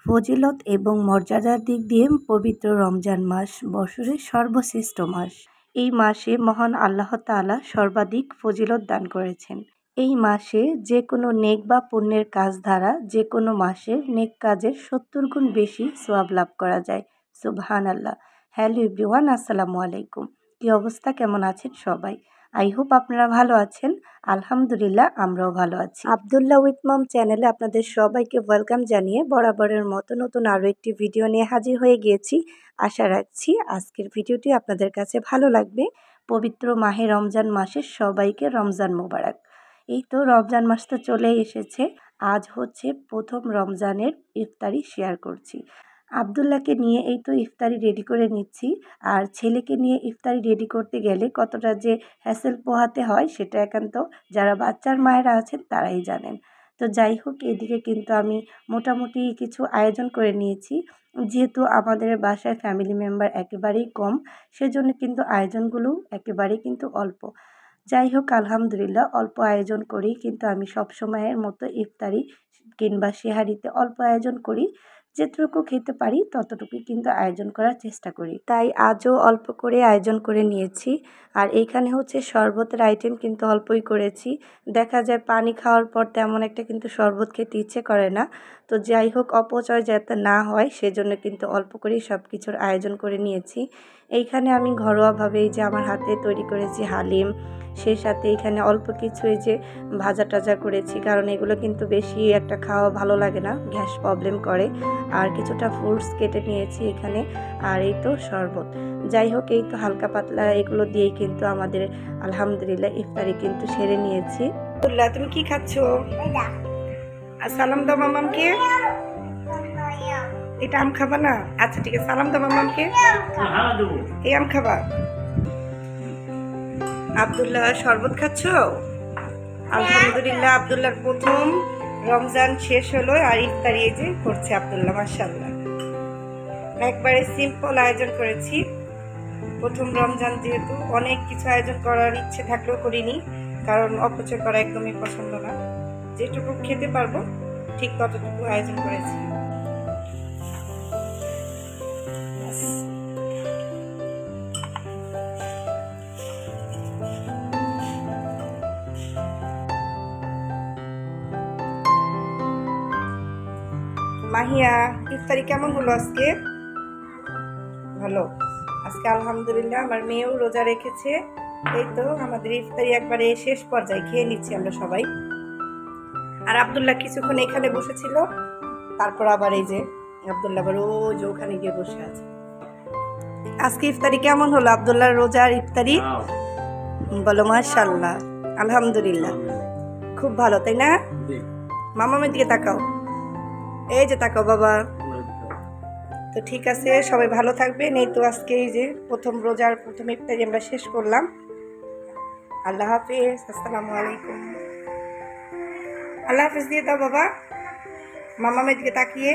ফজিলত এবং মর্যাদার দিক দিয়ে পবিত্র রমজান মাস বছরের সর্বশ্রেষ্ঠ মাস। এই মাসে মহান আল্লাহ তাআলা সর্বাধিক ফজিলত দান করেছেন। এই মাসে যে কোনো নেক বা পুণ্যের কাজ দ্বারা যে কোনো মাসের নেক কাজের 70 গুণ বেশি সওয়াব লাভ করা যায়। সুবহানাল্লাহ। হ্যালো এভরিওয়ান, আসসালামু আলাইকুম। কি অবস্থা, কেমন আছেন সবাই? আই হোপ আপনারা ভালো আছেন। আলহামদুলিল্লাহ, আমরাও ভালো আছি। আব্দুল্লাহ উইথ মম চ্যানেলে আপনাদের সবাইকে ওয়েলকাম জানিয়ে বরাবরের মতো নতুন আরও একটি ভিডিও নিয়ে হাজির হয়ে গিয়েছি। আশা রাখছি আজকের ভিডিওটি আপনাদের কাছে ভালো লাগবে। পবিত্র মাহে রমজান মাসের সবাইকে রমজান মোবারক। এই তো রমজান মাস তো চলেই এসেছে। আজ হচ্ছে প্রথম রমজানের ইফতারি শেয়ার করছি। আব্দুল্লাহকে নিয়ে এই তো ইফতারি রেডি করে নিচ্ছি। আর ছেলেকে নিয়ে ইফতারি রেডি করতে গেলে কতটা যে হ্যাসেল পোহাতে হয় সেটা একান্ত যারা বাচ্চার মায়েরা আছেন তারাই জানেন। তো যাই হোক, এদিকে কিন্তু আমি মোটামুটি কিছু আয়োজন করে নিয়েছি। যেহেতু আমাদের বাসায় ফ্যামিলি মেম্বার একেবারেই কম, সেজন্য কিন্তু আয়োজনগুলো একেবারেই কিন্তু অল্প। যাই হোক, আলহামদুলিল্লাহ, অল্প আয়োজন করেই কিন্তু আমি সবসময়ের মতো ইফতারি কিংবা সেহারিতে অল্প আয়োজন করি। যেটুকু খেতে পারি ততটুকুই কিন্তু আয়োজন করার চেষ্টা করি। তাই আজও অল্প করে আয়োজন করে নিয়েছি। আর এইখানে হচ্ছে শরবতের আইটেম কিন্তু অল্পই করেছি। দেখা যায় পানি খাওয়ার পর তেমন একটা কিন্তু শরবত খেতে ইচ্ছে করে না। তো যাই হোক, অপচয় যাতে না হয় সেজন্য কিন্তু অল্প করেই সব কিছুর আয়োজন করে নিয়েছি। এইখানে আমি ঘরোয়াভাবে এই যে আমার হাতে তৈরি করেছি হালিম, সেই সাথে এখানে অল্প কিছু এই যে ভাজা টাজা করেছি, কারণ এগুলো কিন্তু বেশি একটা খাওয়া ভালো লাগে না, গ্যাস প্রবলেম করে। আর কিছুটা ফ্রুটস কেটে নিয়েছি এখানে। আর এই তো শরবত। যাই হোক, এই তো হালকা পাতলা এগুলো দিয়েই কিন্তু আমাদের আলহামদুলিল্লাহ ইফতারি কিন্তু সেরে নিয়েছি। তুমি কি খাচ্ছ? সালাম দাও মামামকে। এটা আম খাবা না? আচ্ছা ঠিক আছে, সালাম দাও মামামকে। এই আম খাবা? আব্দুল্লাহ শরবত খাচ্ছ? আলহামদুলিল্লাহ, আব্দুল্লাহর প্রথম রমজান শেষ হলো আর ইফতারি এই যে করছে আব্দুল্লাহ। মাশাআল্লাহ, একবারে সিম্পল আয়োজন করেছি। প্রথম রমজান যেহেতু অনেক কিছু আয়োজন করার ইচ্ছে থাকলেও করিনি, কারণ অপচয় করা একদমই পছন্দ না। যেটুকু খেতে পারবো ঠিক ততটুকু আয়োজন করেছি। মাহিয়া, ইফতারি কেমন হলো আজকে? ভালো। আজকে আলহামদুলিল্লাহ আমার মেয়েও রোজা রেখেছে। এই তো আমাদের ইফতারি একবারে শেষ পর্যায়ে, খেয়ে নিচ্ছি আমরা সবাই। আর আব্দুল্লাহ কিছুক্ষণ এখানে বসেছিল, তারপর আবার এই যে আব্দুল্লাহ আবার ওই যে ওখানে গিয়ে বসে আছে। আজকে ইফতারি কেমন হলো আব্দুল্লাহর রোজার ইফতারি? বলো মাশাআল্লাহ, আলহামদুলিল্লাহ, খুব ভালো, তাই না? মামামের দিকে তাকাও, এই যে তাকাও বাবা। তো ঠিক আছে, সবাই ভালো থাকবেন। এই তো আজকে এই যে প্রথম রোজার প্রথম ইফতারি আমরা শেষ করলাম। আল্লাহ হাফেজ, আসসালামু আলাইকুম। আল্লাহ হাফেজ দিয়ে দাও বাবা মামামের দিকে তাকিয়ে।